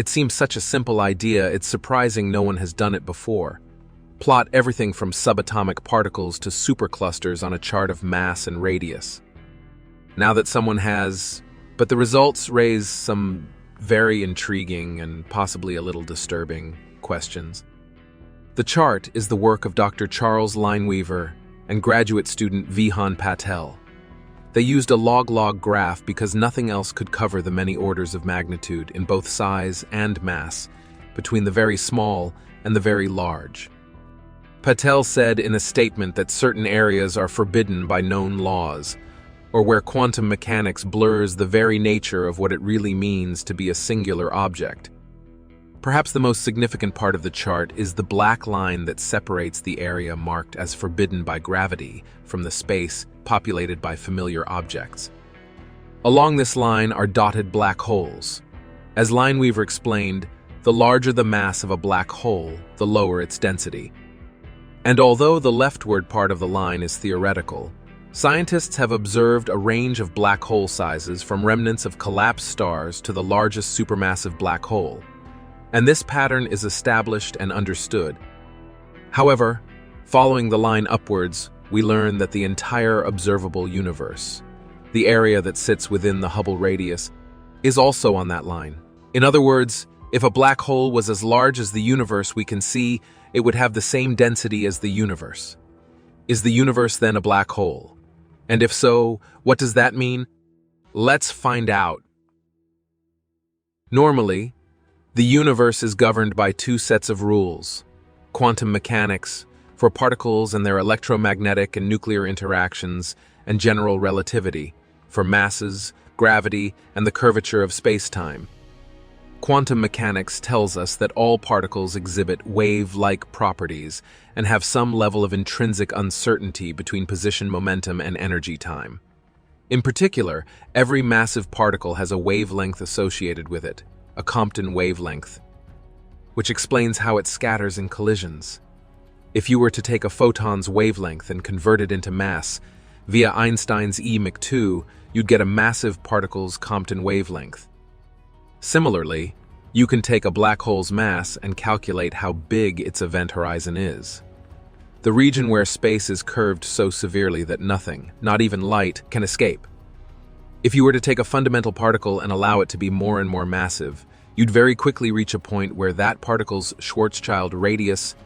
It seems such a simple idea, it's surprising no one has done it before. Plot everything from subatomic particles to superclusters on a chart of mass and radius. Now that someone has, but the results raise some very intriguing and possibly a little disturbing questions. The chart is the work of Dr. Charles Lineweaver and graduate student Vihan Patel. They used a log-log graph because nothing else could cover the many orders of magnitude in both size and mass between the very small and the very large. Patel said in a statement that certain areas are forbidden by known laws, or where quantum mechanics blurs the very nature of what it really means to be a singular object. Perhaps the most significant part of the chart is the black line that separates the area marked as forbidden by gravity from the space populated by familiar objects. Along this line are dotted black holes. As Lineweaver explained, the larger the mass of a black hole, the lower its density. And although the leftward part of the line is theoretical, scientists have observed a range of black hole sizes from remnants of collapsed stars to the largest supermassive black hole. And this pattern is established and understood. However, following the line upwards, we learn that the entire observable universe, the area that sits within the Hubble radius, is also on that line. In other words, if a black hole was as large as the universe we can see, it would have the same density as the universe. Is the universe then a black hole? And if so, what does that mean? Let's find out. Normally, the universe is governed by two sets of rules: quantum mechanics, for particles and their electromagnetic and nuclear interactions, and general relativity, for masses, gravity, and the curvature of space-time. Quantum mechanics tells us that all particles exhibit wave-like properties and have some level of intrinsic uncertainty between position momentum and energy time. In particular, every massive particle has a wavelength associated with it, a Compton wavelength, which explains how it scatters in collisions. If you were to take a photon's wavelength and convert it into mass via Einstein's E Mach 2, you'd get a massive particle's Compton wavelength. Similarly, you can take a black hole's mass and calculate how big its event horizon is. The region where space is curved so severely that nothing, not even light, can escape. If you were to take a fundamental particle and allow it to be more and more massive, you'd very quickly reach a point where that particle's Schwarzschild radius,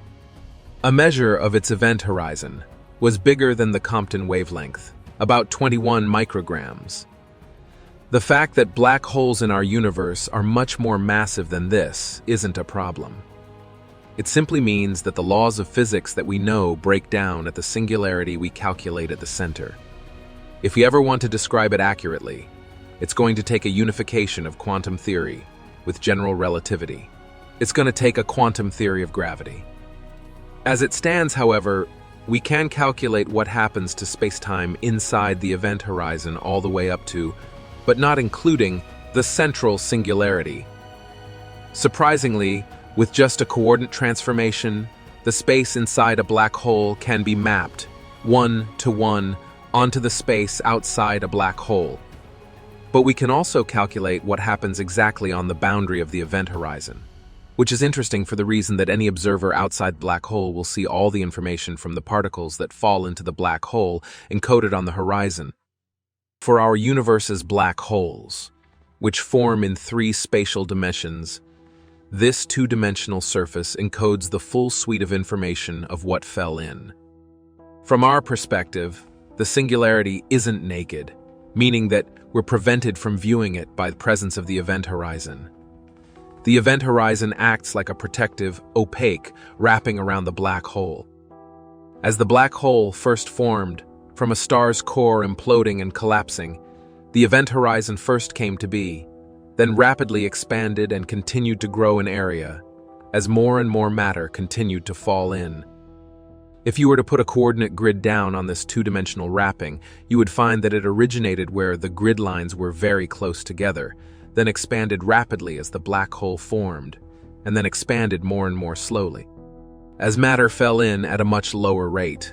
a measure of its event horizon, was bigger than the Compton wavelength, about 21 micrograms. The fact that black holes in our universe are much more massive than this isn't a problem. It simply means that the laws of physics that we know break down at the singularity we calculate at the center. If we ever want to describe it accurately, it's going to take a unification of quantum theory with general relativity. It's going to take a quantum theory of gravity. As it stands, however, we can calculate what happens to space-time inside the event horizon all the way up to, but not including, the central singularity. Surprisingly, with just a coordinate transformation, the space inside a black hole can be mapped, 1-to-1, onto the space outside a black hole. But we can also calculate what happens exactly on the boundary of the event horizon, which is interesting for the reason that any observer outside the black hole will see all the information from the particles that fall into the black hole encoded on the horizon. For our universe's black holes, which form in 3 spatial dimensions, this 2-dimensional surface encodes the full suite of information of what fell in. From our perspective, the singularity isn't naked, meaning that we're prevented from viewing it by the presence of the event horizon. The event horizon acts like a protective, opaque, wrapping around the black hole. As the black hole first formed, from a star's core imploding and collapsing, the event horizon first came to be, then rapidly expanded and continued to grow in area, as more and more matter continued to fall in. If you were to put a coordinate grid down on this 2-dimensional wrapping, you would find that it originated where the grid lines were very close together, then expanded rapidly as the black hole formed, and then expanded more and more slowly, as matter fell in at a much lower rate.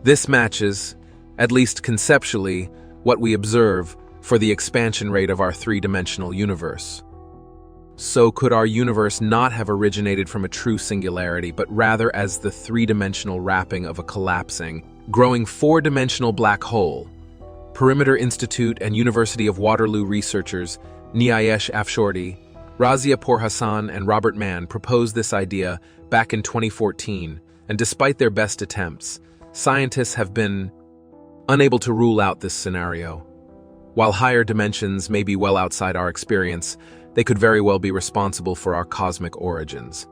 This matches, at least conceptually, what we observe for the expansion rate of our 3-dimensional universe. So could our universe not have originated from a true singularity, but rather as the three-dimensional wrapping of a collapsing, growing four-dimensional black hole? Perimeter Institute and University of Waterloo researchers Niayesh Afshordi, Razia Pourhassan, and Robert Mann proposed this idea back in 2014, and despite their best attempts, scientists have been unable to rule out this scenario. While higher dimensions may be well outside our experience, they could very well be responsible for our cosmic origins.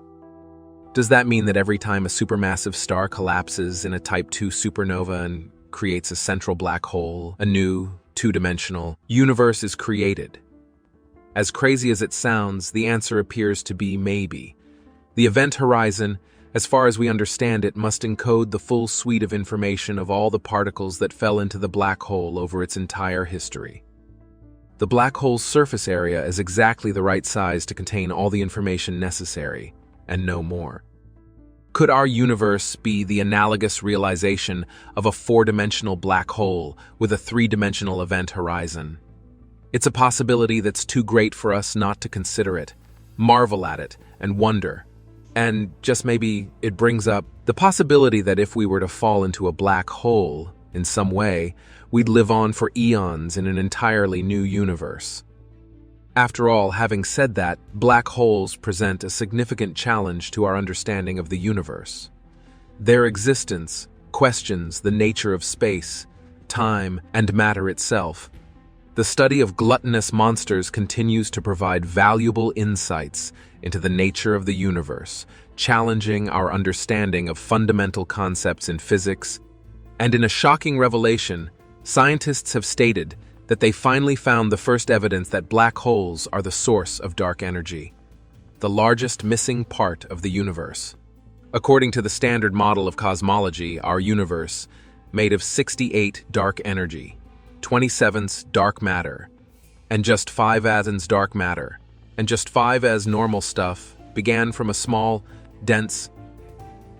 Does that mean that every time a supermassive star collapses in a Type II supernova and creates a central black hole, a new, two-dimensional universe is created? As crazy as it sounds, the answer appears to be maybe. The event horizon, as far as we understand it, must encode the full suite of information of all the particles that fell into the black hole over its entire history. The black hole's surface area is exactly the right size to contain all the information necessary, and no more. Could our universe be the analogous realization of a four-dimensional black hole with a three-dimensional event horizon? It's a possibility that's too great for us not to consider it, marvel at it, and wonder. And just maybe it brings up the possibility that if we were to fall into a black hole in some way, we'd live on for eons in an entirely new universe. After all, having said that, black holes present a significant challenge to our understanding of the universe. Their existence questions the nature of space, time, and matter itself. The study of gluttonous monsters continues to provide valuable insights into the nature of the universe, challenging our understanding of fundamental concepts in physics. And in a shocking revelation, scientists have stated that they finally found the first evidence that black holes are the source of dark energy, the largest missing part of the universe. According to the standard model of cosmology, our universe, made of 68 dark energy, 27 dark matter, and just 5 as dark matter, and just 5 as normal stuff, began from a small, dense,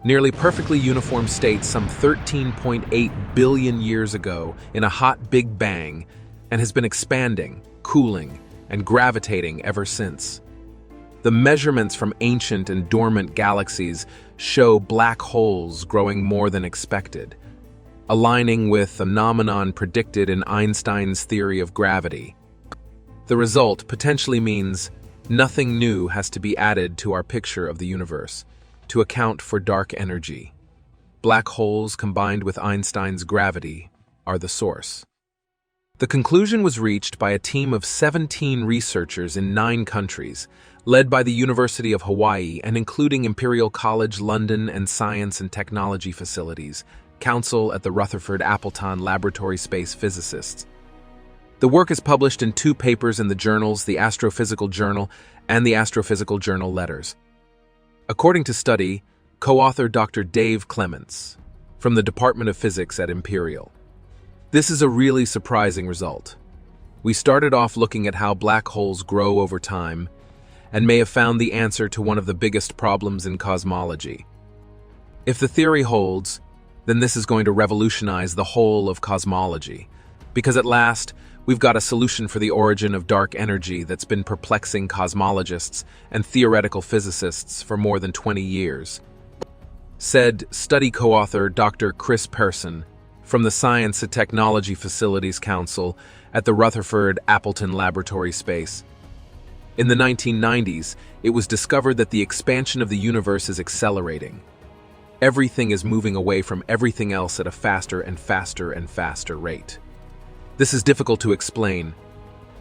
nearly perfectly uniform state some 13.8 billion years ago in a hot Big Bang, and has been expanding, cooling, and gravitating ever since. The measurements from ancient and dormant galaxies show black holes growing more than expected, aligning with a phenomenon predicted in Einstein's theory of gravity. The result potentially means nothing new has to be added to our picture of the universe to account for dark energy. Black holes combined with Einstein's gravity are the source. The conclusion was reached by a team of 17 researchers in 9 countries, led by the University of Hawaii and including Imperial College London and Science and Technology Facilities, Council at the Rutherford Appleton Laboratory Space Physicists. The work is published in 2 papers in the journals the Astrophysical Journal and the Astrophysical Journal Letters. According to study, co-author Dr. Dave Clements from the Department of Physics at Imperial. This is a really surprising result. We started off looking at how black holes grow over time and may have found the answer to one of the biggest problems in cosmology. If the theory holds, then this is going to revolutionize the whole of cosmology, because at last, we've got a solution for the origin of dark energy that's been perplexing cosmologists and theoretical physicists for more than 20 years. Said study co-author Dr. Chris Persson from the Science and Technology Facilities Council at the Rutherford Appleton Laboratory Space. In the 1990s, it was discovered that the expansion of the universe is accelerating. Everything is moving away from everything else at a faster and faster and faster rate. This is difficult to explain.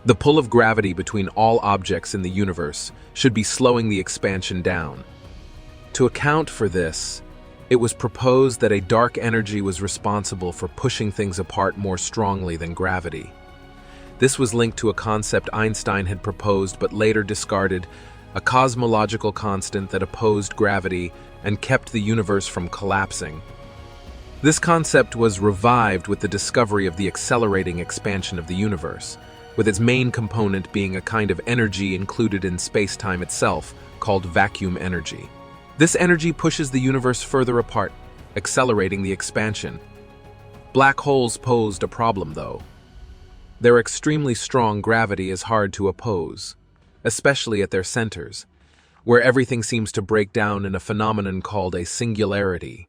The pull of gravity between all objects in the universe should be slowing the expansion down. To account for this, it was proposed that a dark energy was responsible for pushing things apart more strongly than gravity. This was linked to a concept Einstein had proposed but later discarded, a cosmological constant that opposed gravity and kept the universe from collapsing. This concept was revived with the discovery of the accelerating expansion of the universe, with its main component being a kind of energy included in space-time itself, called vacuum energy. This energy pushes the universe further apart, accelerating the expansion. Black holes posed a problem, though. Their extremely strong gravity is hard to oppose. especially at their centers, where everything seems to break down in a phenomenon called a singularity.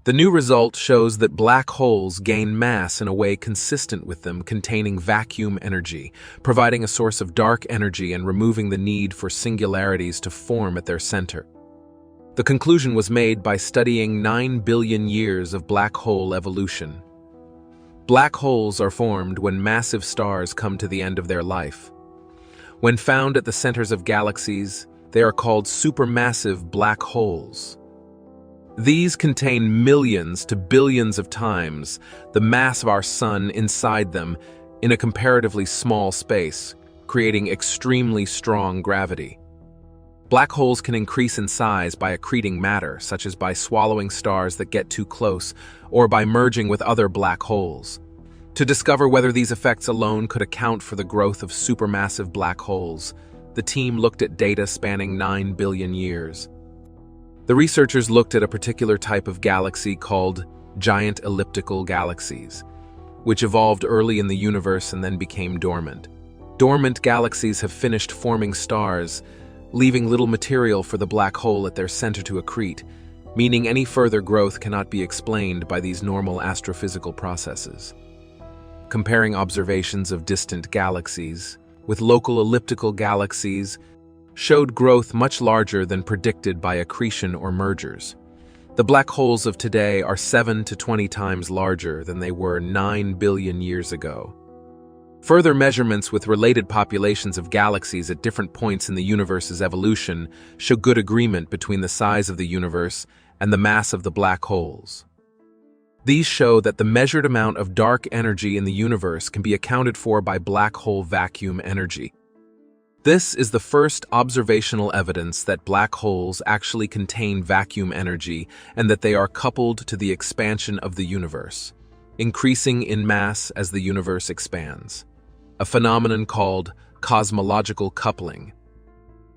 The new result shows that black holes gain mass in a way consistent with them containing vacuum energy, providing a source of dark energy and removing the need for singularities to form at their center. The conclusion was made by studying 9 billion years of black hole evolution. Black holes are formed when massive stars come to the end of their life. When found at the centers of galaxies, they are called supermassive black holes. These contain millions to billions of times the mass of our Sun inside them in a comparatively small space, creating extremely strong gravity. Black holes can increase in size by accreting matter, such as by swallowing stars that get too close, or by merging with other black holes. To discover whether these effects alone could account for the growth of supermassive black holes, the team looked at data spanning 9 billion years. The researchers looked at a particular type of galaxy called giant elliptical galaxies, which evolved early in the universe and then became dormant. Dormant galaxies have finished forming stars, leaving little material for the black hole at their center to accrete, meaning any further growth cannot be explained by these normal astrophysical processes. Comparing observations of distant galaxies with local elliptical galaxies showed growth much larger than predicted by accretion or mergers. The black holes of today are 7 to 20 times larger than they were 9 billion years ago. Further measurements with related populations of galaxies at different points in the universe's evolution show good agreement between the size of the universe and the mass of the black holes. These show that the measured amount of dark energy in the universe can be accounted for by black hole vacuum energy. This is the first observational evidence that black holes actually contain vacuum energy and that they are coupled to the expansion of the universe, increasing in mass as the universe expands, a phenomenon called cosmological coupling.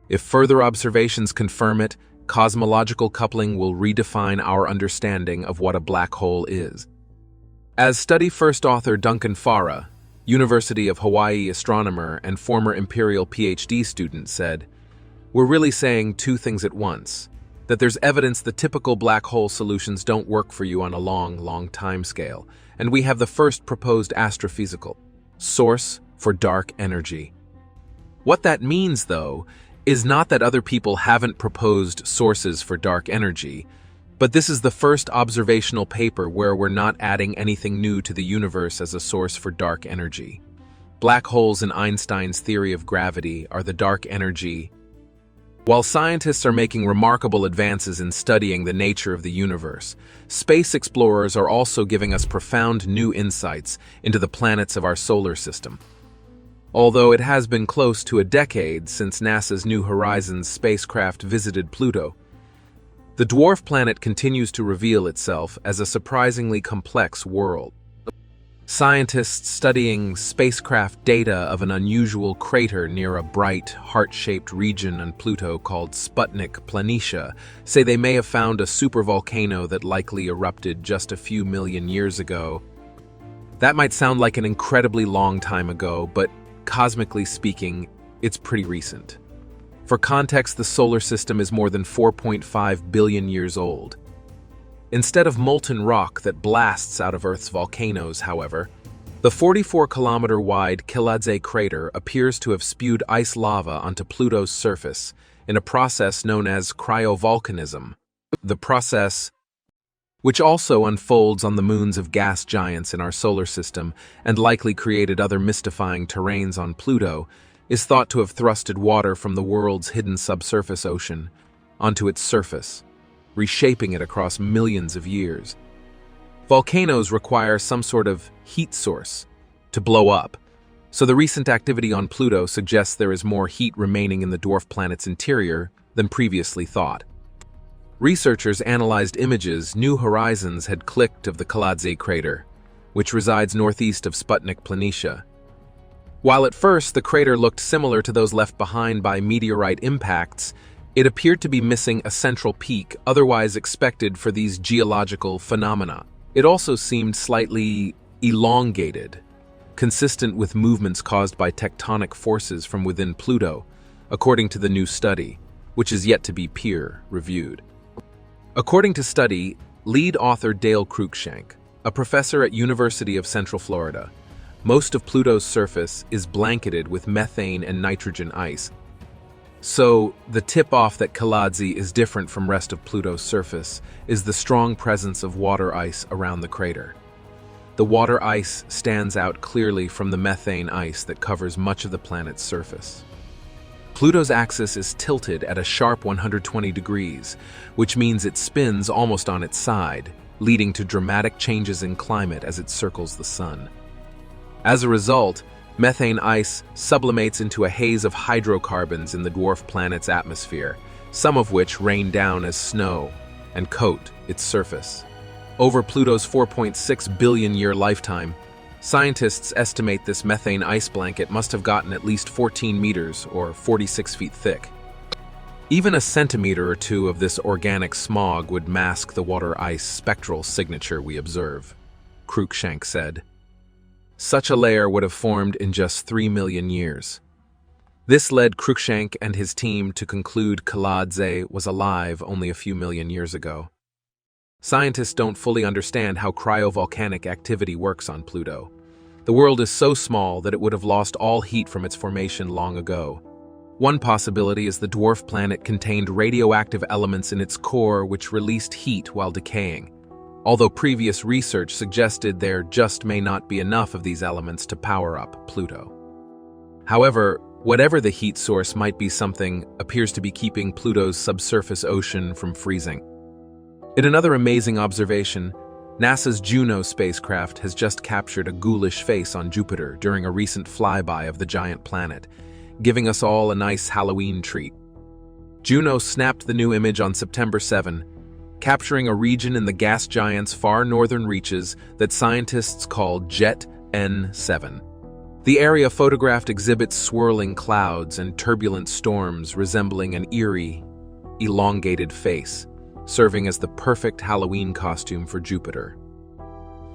If further observations confirm it, cosmological coupling will redefine our understanding of what a black hole is. As study first author Duncan Farah, University of Hawaii astronomer and former Imperial PhD student, said, "We're really saying two things at once. That there's evidence the typical black hole solutions don't work for you on a long time scale, and we have the first proposed astrophysical source for dark energy." What that means, though, is not that other people haven't proposed sources for dark energy, but this is the first observational paper where we're not adding anything new to the universe as a source for dark energy. Black holes in Einstein's theory of gravity are the dark energy. While scientists are making remarkable advances in studying the nature of the universe, space explorers are also giving us profound new insights into the planets of our solar system. Although it has been close to a decade since NASA's New Horizons spacecraft visited Pluto, the dwarf planet continues to reveal itself as a surprisingly complex world. Scientists studying spacecraft data of an unusual crater near a bright, heart-shaped region on Pluto called Sputnik Planitia say they may have found a supervolcano that likely erupted just a few million years ago. That might sound like an incredibly long time ago, but cosmically speaking, it's pretty recent. For context, the solar system is more than 4.5 billion years old. Instead of molten rock that blasts out of Earth's volcanoes, however, the 44-kilometer-wide Kiladze crater appears to have spewed ice lava onto Pluto's surface in a process known as cryovolcanism, the process which also unfolds on the moons of gas giants in our solar system and likely created other mystifying terrains on Pluto, is thought to have thrusted water from the world's hidden subsurface ocean onto its surface, reshaping it across millions of years. Volcanoes require some sort of heat source to blow up, so the recent activity on Pluto suggests there is more heat remaining in the dwarf planet's interior than previously thought. Researchers analyzed images New Horizons had clicked of the Kiladze crater, which resides northeast of Sputnik Planitia. While at first the crater looked similar to those left behind by meteorite impacts, it appeared to be missing a central peak otherwise expected for these geological phenomena. It also seemed slightly elongated, consistent with movements caused by tectonic forces from within Pluto, according to the new study, which is yet to be peer-reviewed. According to study, lead author Dale Cruikshank, a professor at University of Central Florida, most of Pluto's surface is blanketed with methane and nitrogen ice. So, the tip-off that Kaladze is different from rest of Pluto's surface is the strong presence of water ice around the crater. The water ice stands out clearly from the methane ice that covers much of the planet's surface. Pluto's axis is tilted at a sharp 120 degrees, which means it spins almost on its side, leading to dramatic changes in climate as it circles the sun. As a result, methane ice sublimates into a haze of hydrocarbons in the dwarf planet's atmosphere, some of which rain down as snow and coat its surface. Over Pluto's 4.6 billion-year lifetime, scientists estimate this methane ice blanket must have gotten at least 14 meters or 46 feet thick. Even a centimeter or two of this organic smog would mask the water ice spectral signature we observe, Cruikshank said. Such a layer would have formed in just 3 million years. This led Cruikshank and his team to conclude Kaladze was alive only a few million years ago. Scientists don't fully understand how cryovolcanic activity works on Pluto. The world is so small that it would have lost all heat from its formation long ago. One possibility is the dwarf planet contained radioactive elements in its core which released heat while decaying, although previous research suggested there just may not be enough of these elements to power up Pluto. However, whatever the heat source might be, something appears to be keeping Pluto's subsurface ocean from freezing. In another amazing observation, NASA's Juno spacecraft has just captured a ghoulish face on Jupiter during a recent flyby of the giant planet, giving us all a nice Halloween treat. Juno snapped the new image on September 7, capturing a region in the gas giant's far northern reaches that scientists call Jet N7. The area photographed exhibits swirling clouds and turbulent storms resembling an eerie, elongated face, serving as the perfect Halloween costume for Jupiter.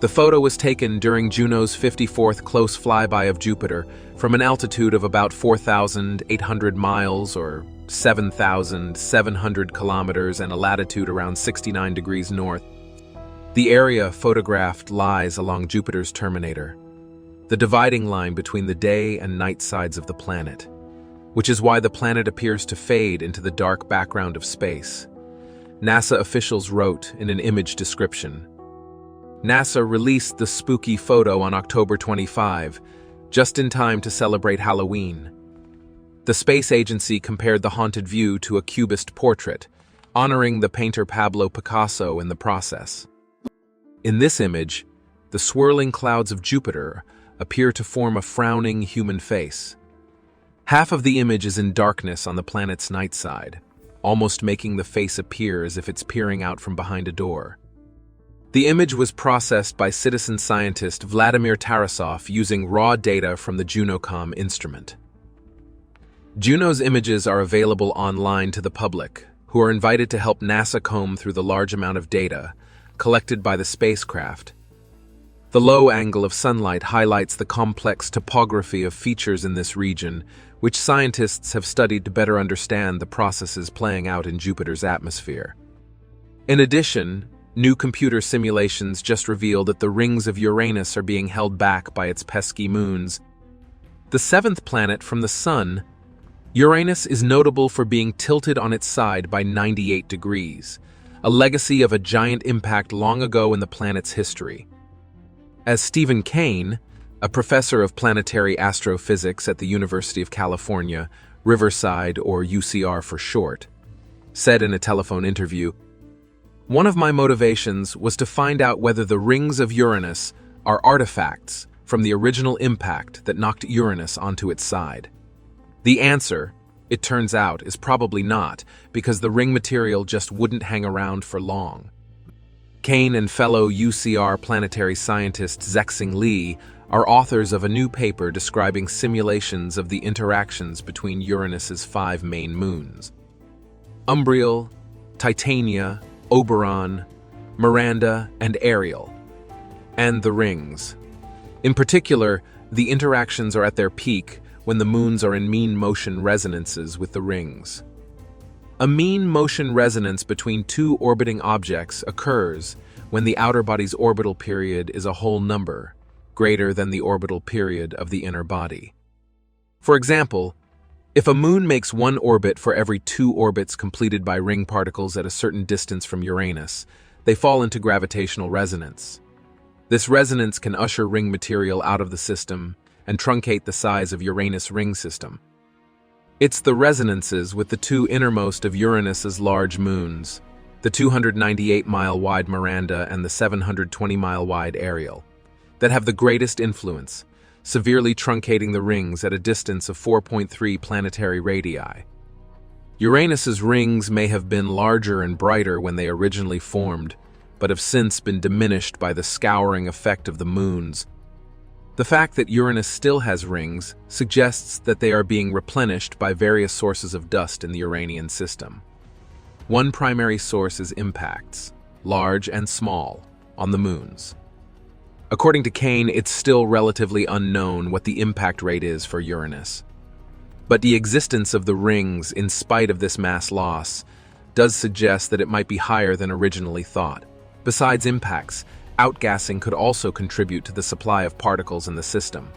The photo was taken during Juno's 54th close flyby of Jupiter from an altitude of about 4,800 miles or 7,700 kilometers and a latitude around 69 degrees north. The area photographed lies along Jupiter's terminator, the dividing line between the day and night sides of the planet, which is why the planet appears to fade into the dark background of space. NASA officials wrote in an image description. NASA released the spooky photo on October 25, just in time to celebrate Halloween. The space agency compared the haunted view to a Cubist portrait, honoring the painter Pablo Picasso in the process. In this image, the swirling clouds of Jupiter appear to form a frowning human face. Half of the image is in darkness on the planet's night side, almost making the face appear as if it's peering out from behind a door. The image was processed by citizen scientist Vladimir Tarasov using raw data from the JunoCom instrument. Juno's images are available online to the public, who are invited to help NASA comb through the large amount of data collected by the spacecraft. The low angle of sunlight highlights the complex topography of features in this region, which scientists have studied to better understand the processes playing out in Jupiter's atmosphere. In addition, new computer simulations just revealed that the rings of Uranus are being held back by its pesky moons. The seventh planet from the Sun, Uranus is notable for being tilted on its side by 98 degrees, a legacy of a giant impact long ago in the planet's history. As Stephen Kane, a professor of planetary astrophysics at the University of California, Riverside, or UCR for short, said in a telephone interview, "One of my motivations was to find out whether the rings of Uranus are artifacts from the original impact that knocked Uranus onto its side. The answer, it turns out, is probably not, because the ring material just wouldn't hang around for long." Kane and fellow UCR planetary scientist Zexing Li are authors of a new paper describing simulations of the interactions between Uranus's 5 main moons: Umbriel, Titania, Oberon, Miranda, and Ariel, and the rings. In particular, The interactions are at their peak when the moons are in mean motion resonances with the rings. A mean motion resonance between two orbiting objects occurs when the outer body's orbital period is a whole number, greater than the orbital period of the inner body. For example, if a moon makes one orbit for every 2 orbits completed by ring particles at a certain distance from Uranus, they fall into gravitational resonance. This resonance can usher ring material out of the system and truncate the size of Uranus' ring system. It's the resonances with the 2 innermost of Uranus's large moons, the 298-mile-wide Miranda and the 720-mile-wide Ariel, that have the greatest influence, severely truncating the rings at a distance of 4.3 planetary radii. Uranus's rings may have been larger and brighter when they originally formed, but have since been diminished by the scouring effect of the moons. The fact that Uranus still has rings suggests that they are being replenished by various sources of dust in the Uranian system. One primary source is impacts, large and small, on the moons. According to Kane, it's still relatively unknown what the impact rate is for Uranus. But the existence of the rings, in spite of this mass loss, does suggest that it might be higher than originally thought. Besides impacts, outgassing could also contribute to the supply of particles in the system.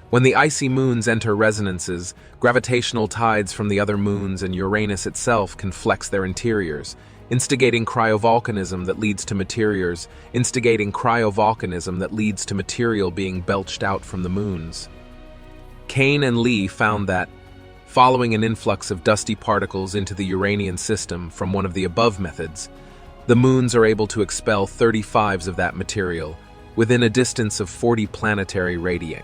When the icy moons enter resonances, gravitational tides from the other moons and Uranus itself can flex their interiors, instigating cryovolcanism that leads to material being belched out from the moons. Kane and Lee found that, following an influx of dusty particles into the Uranian system from one of the above methods, the moons are able to expel 35s of that material within a distance of 40 planetary radii,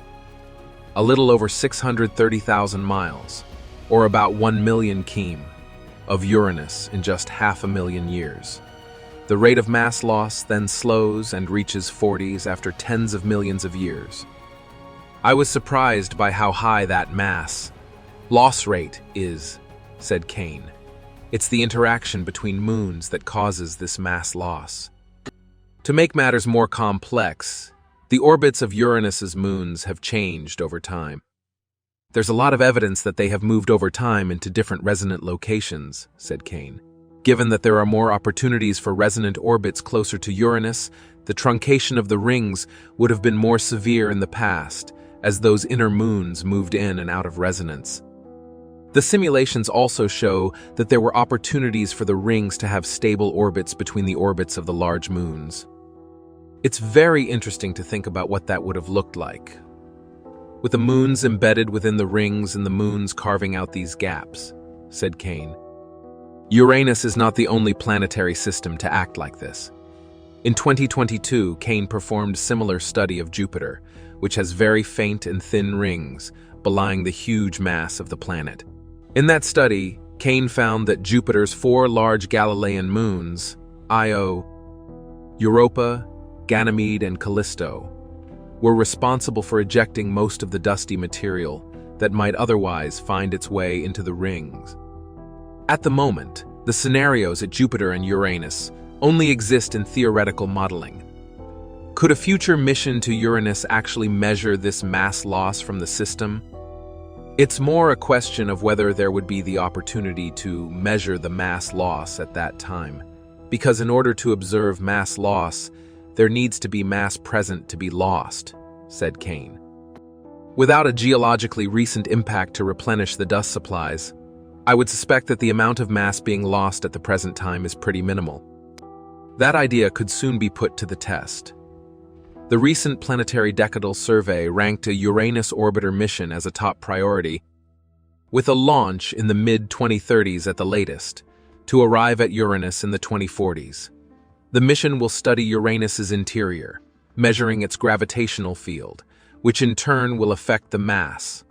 a little over 630,000 miles, or about 1 million km, of Uranus in just 500,000 years. The rate of mass loss then slows and reaches 40s after tens of millions of years. I was surprised by how high that mass loss rate is, said Kane. It's the interaction between moons that causes this mass loss. To make matters more complex, the orbits of Uranus's moons have changed over time. There's a lot of evidence that they have moved over time into different resonant locations, said Kane. Given that there are more opportunities for resonant orbits closer to Uranus, the truncation of the rings would have been more severe in the past, as those inner moons moved in and out of resonance. The simulations also show that there were opportunities for the rings to have stable orbits between the orbits of the large moons. It's very interesting to think about what that would have looked like, with the moons embedded within the rings and the moons carving out these gaps, said Kane. Uranus is not the only planetary system to act like this. In 2022, Kane performed similar study of Jupiter, which has very faint and thin rings, belying the huge mass of the planet. In that study, Kane found that Jupiter's 4 large Galilean moons, Io, Europa, Ganymede, and Callisto, were responsible for ejecting most of the dusty material that might otherwise find its way into the rings. At the moment, the scenarios at Jupiter and Uranus only exist in theoretical modeling. Could a future mission to Uranus actually measure this mass loss from the system? It's more a question of whether there would be the opportunity to measure the mass loss at that time, because in order to observe mass loss, there needs to be mass present to be lost, said Kane. Without a geologically recent impact to replenish the dust supplies, I would suspect that the amount of mass being lost at the present time is pretty minimal. That idea could soon be put to the test. The recent planetary decadal survey ranked a Uranus orbiter mission as a top priority, with a launch in the mid-2030s at the latest, to arrive at Uranus in the 2040s. The mission will study Uranus's interior, measuring its gravitational field, which in turn will affect the mass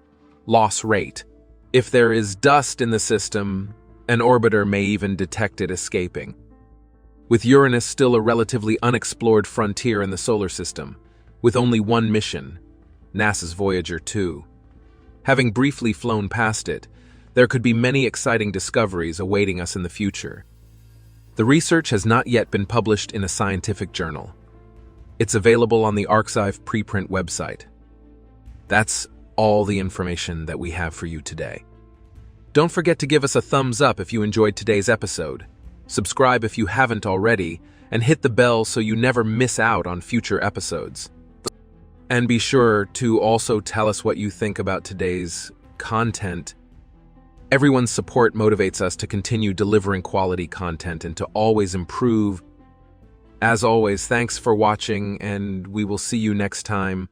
loss rate. If there is dust in the system, an orbiter may even detect it escaping. With Uranus still a relatively unexplored frontier in the solar system, with only one mission, NASA's Voyager 2. Having briefly flown past it, there could be many exciting discoveries awaiting us in the future. The research has not yet been published in a scientific journal. It's available on the Arxiv preprint website. That's all the information that we have for you today. Don't forget to give us a thumbs up if you enjoyed today's episode. Subscribe if you haven't already, and hit the bell so you never miss out on future episodes. And be sure to also tell us what you think about today's content. Everyone's support motivates us to continue delivering quality content and to always improve. As always, thanks for watching, and we will see you next time.